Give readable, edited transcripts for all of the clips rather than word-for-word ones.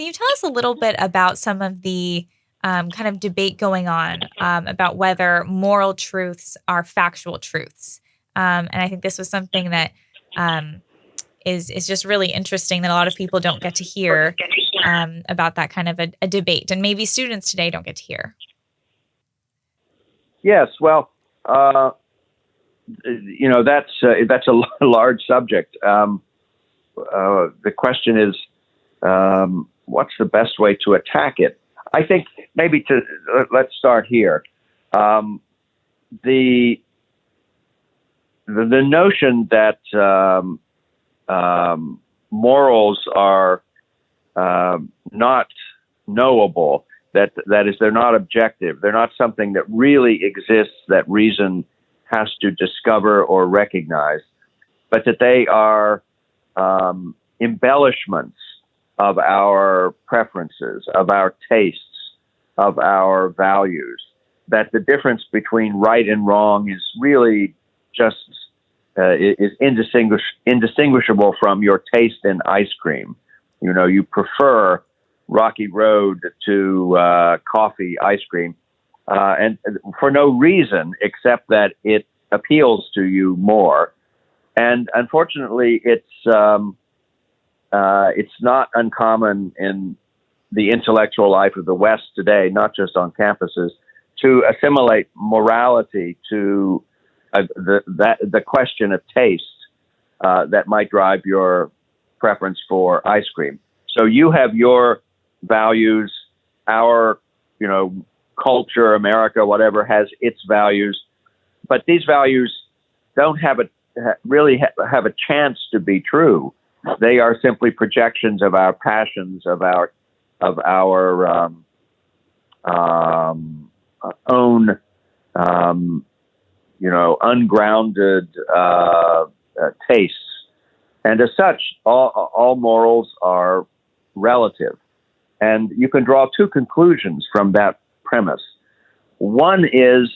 Can you tell us a little bit about some of the kind of debate going on about whether moral truths are factual truths? And I think this was something that is just really interesting that a lot of people don't get to hear about that kind of a debate, and maybe students today don't get to hear. Yes, well, that's a large subject. The question is, what's the best way to attack it? I think maybe let's start here. The notion that morals are not knowable, that is, they're not objective, they're not something that really exists that reason has to discover or recognize, but that they are embellishments of our preferences, of our tastes, of our values, that the difference between right and wrong is really just is indistinguishable from your taste in ice cream. You know, you prefer Rocky Road to coffee ice cream, and for no reason except that it appeals to you more. And unfortunately, it's not uncommon in the intellectual life of the West today, not just on campuses, to assimilate morality to the question of taste that might drive your preference for ice cream. So you have your values, our, culture, America, whatever, has its values, but these values don't really have a chance to be true. They are simply projections of our passions, of our own, ungrounded tastes. And as such, all morals are relative. And you can draw two conclusions from that premise. One is,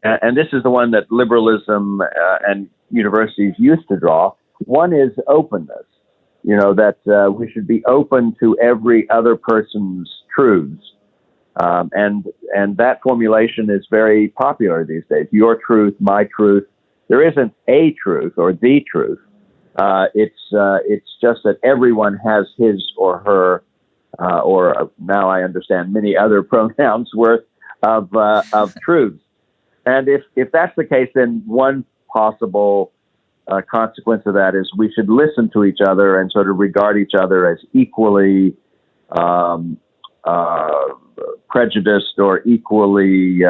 and this is the one that liberalism and universities used to draw, one is openness. That we should be open to every other person's truths. And that formulation is very popular these days. Your truth, my truth. There isn't a truth or the truth. It's just that everyone has his or her, or now I understand many other pronouns worth of truths. And if that's the case, then one possible consequence of that is we should listen to each other and sort of regard each other as equally prejudiced or equally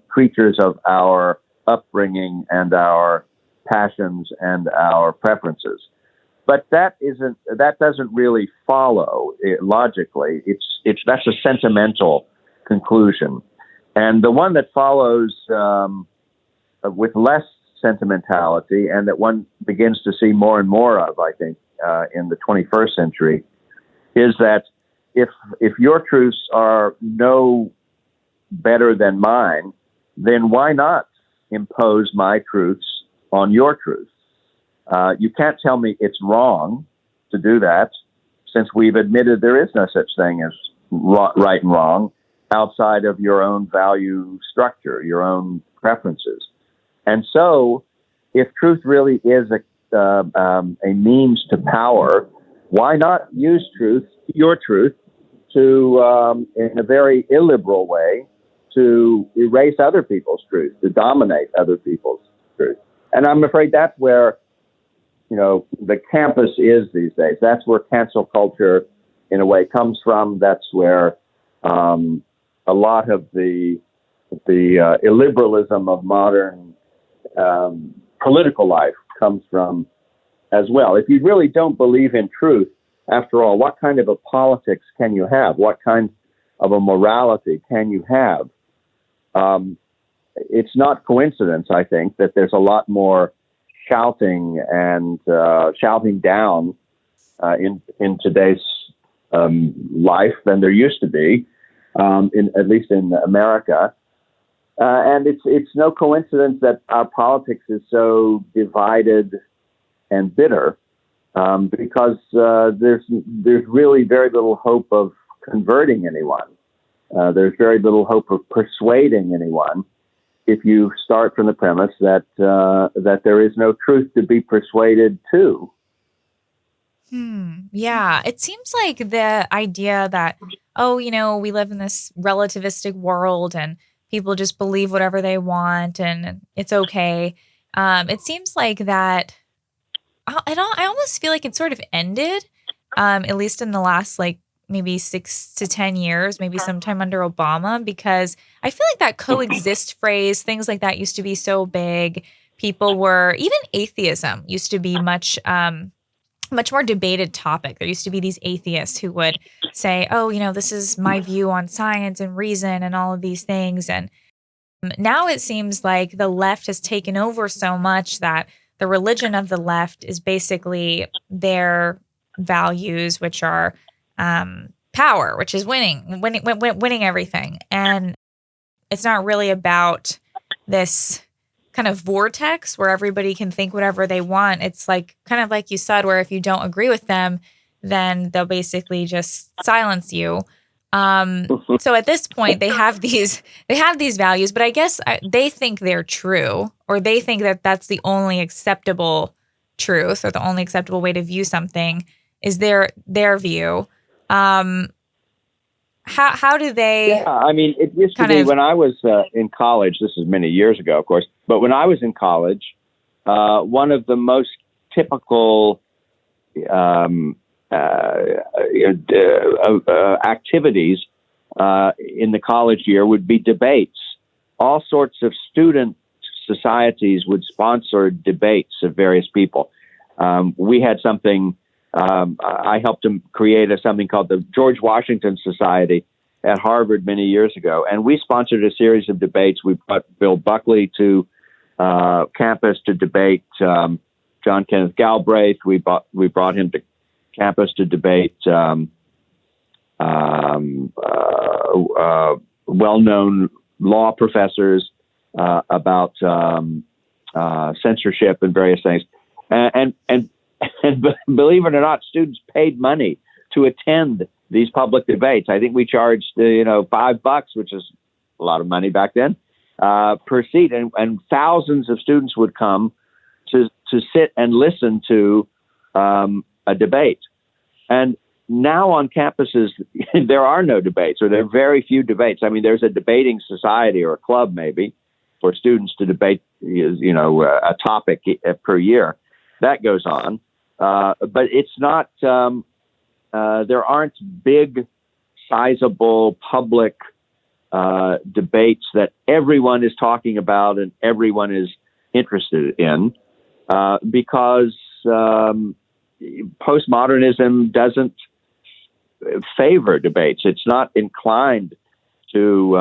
creatures of our upbringing and our passions and our preferences. But that doesn't really follow logically. That's a sentimental conclusion. And the one that follows with less sentimentality, and that one begins to see more and more of, I think, in the 21st century, is that if your truths are no better than mine, then why not impose my truths on your truths? You can't tell me it's wrong to do that, since we've admitted there is no such thing as right and wrong outside of your own value structure, your own preferences. And so, if truth really is a means to power, why not use truth, your truth, to, in a very illiberal way, to erase other people's truth, to dominate other people's truth? And I'm afraid that's where, the campus is these days. That's where cancel culture, in a way, comes from. That's where a lot of the illiberalism of modern political life comes from as well. If you really don't believe in truth, after all, what kind of a politics can you have? What kind of a morality can you have? It's not coincidence, I think, that there's a lot more shouting and shouting down in today's life than there used to be, at least in America. And it's no coincidence that our politics is so divided and bitter. because there's really very little hope of converting anyone. There's very little hope of persuading anyone if you start from the premise that there is no truth to be persuaded to. Yeah, it seems like the idea that, oh, we live in this relativistic world and people just believe whatever they want and it's okay. It seems like that. I almost feel like it sort of ended, at least in the last like maybe 6 to 10 years, maybe sometime under Obama, because I feel like that coexist phrase, things like that used to be so big. People were, even atheism used to be much more debated topic. There used to be these atheists who would say, oh, this is my view on science and reason and all of these things. And now it seems like the left has taken over so much that the religion of the left is basically their values, which are power, which is winning everything. And it's not really about this kind of vortex where everybody can think whatever they want. It's like kind of like you said, where if you don't agree with them, then they'll basically just silence you. So at this point, they have these values, but I guess they think they're true, or they think that that's the only acceptable truth, or the only acceptable way to view something is their view. How do they? Yeah, I mean, it used to be when I was in college. This is many years ago, of course. But when I was in college, one of the most typical activities in the college year would be debates. All sorts of student societies would sponsor debates of various people. We had something. I helped him create something called the George Washington Society at Harvard many years ago, and we sponsored a series of debates. We brought Bill Buckley to campus to debate John Kenneth Galbraith. We brought him to campus to debate well-known law professors about censorship and various things, and believe it or not, students paid money to attend these public debates. I think we charged, $5, which is a lot of money back then, per seat, and thousands of students would come to sit and listen to a debate. And now on campuses, there are no debates, or there are very few debates. I mean, there's a debating society or a club maybe for students to debate, a topic per year. That goes on. But it's not, there aren't big, sizable public debates that everyone is talking about and everyone is interested in, because postmodernism doesn't favor debates. It's not inclined to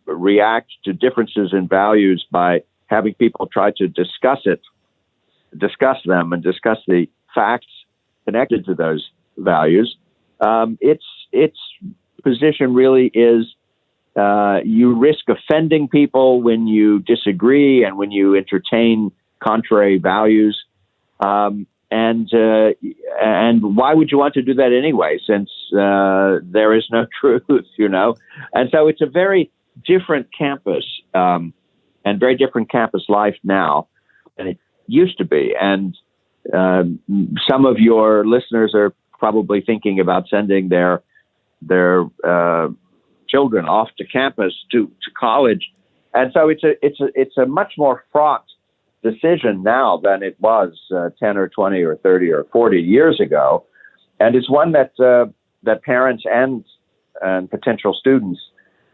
react to differences in values by having people try to discuss them and discuss the facts connected to those values. Its position really is you risk offending people when you disagree and when you entertain contrary values. And why would you want to do that anyway, since there is no truth, And so it's a very different campus and very different campus life now than it used to be. And some of your listeners are probably thinking about sending their children off to campus to college, and so it's a much more fraught decision now than it was 10 or 20 or 30 or 40 years ago, and it's one that parents and potential students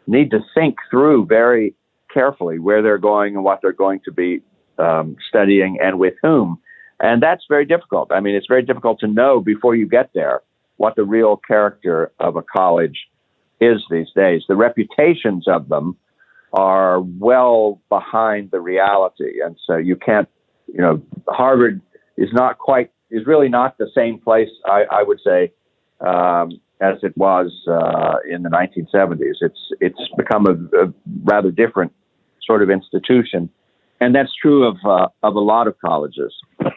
need to think through very carefully where they're going and what they're going to be studying and with whom. And that's very difficult. I mean, it's very difficult to know before you get there what the real character of a college is these days. The reputations of them are well behind the reality. And so you can't, Harvard is really not the same place, I would say, as it was in the 1970s. It's become a rather different sort of institution. And that's true of a lot of colleges.